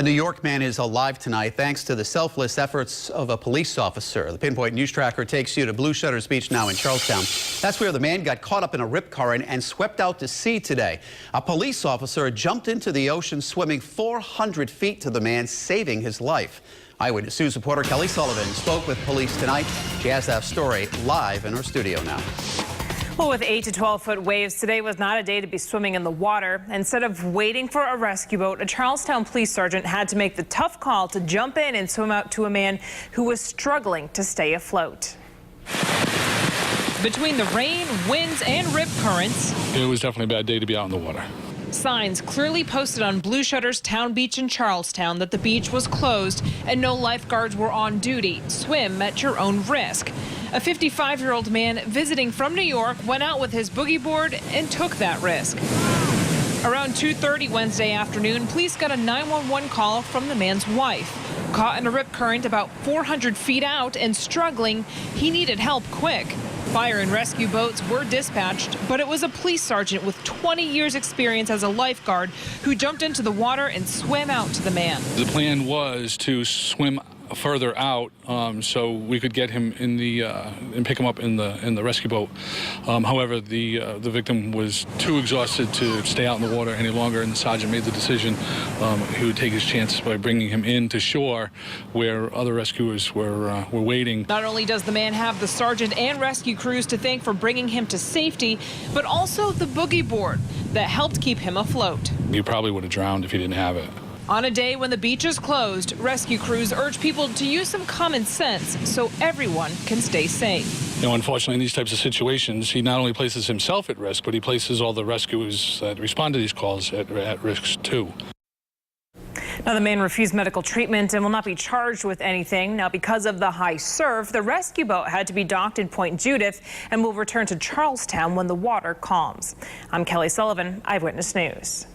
A New York man is alive tonight thanks to the selfless efforts of a police officer. The Pinpoint News Tracker takes you to Blue Shutters Beach now in Charlestown. That's where the man got caught up in a rip current and swept out to sea today. A police officer jumped into the ocean swimming 400 feet to the man, saving his life. Eyewitness News reporter Kelly Sullivan spoke with police tonight. She has that story live in her studio now. Well, with 8 to 12-foot waves, today was not a day to be swimming in the water. Instead of waiting for a rescue boat, a Charlestown police sergeant had to make the tough call to jump in and swim out to a man who was struggling to stay afloat. Between the rain, winds, and rip currents, it was definitely a bad day to be out in the water. Signs clearly posted on Blue Shutters Town Beach in Charlestown that the beach was closed and no lifeguards were on duty. Swim at your own risk. A 55-year-old man visiting from New York went out with his boogie board and took that risk. Around 2:30 Wednesday afternoon, police got a 911 call from the man's wife. Caught in a rip current about 400 feet out and struggling, he needed help quick. Fire and rescue boats were dispatched, but it was a police sergeant with 20 years experience as a lifeguard who jumped into the water and swam out to the man. The plan was to swim further out so we could get him in the and pick him up in the rescue boat. However, the victim was too exhausted to stay out in the water any longer, and the sergeant made the decision he would take his chances by bringing him in to shore where other rescuers were waiting. Not only does the man have the sergeant and rescue crews to thank for bringing him to safety, but also the boogie board that helped keep him afloat. He probably would have drowned if he didn't have it. On a day when the beach is closed, rescue crews urge people to use some common sense so everyone can stay safe. You know, unfortunately, in these types of situations, he not only places himself at risk, but he places all the rescuers that respond to these calls at risk too. Now, the man refused medical treatment and will not be charged with anything. Now, because of the high surf, the rescue boat had to be docked in Point Judith and will return to Charlestown when the water calms. I'm Kelly Sullivan, Eyewitness News.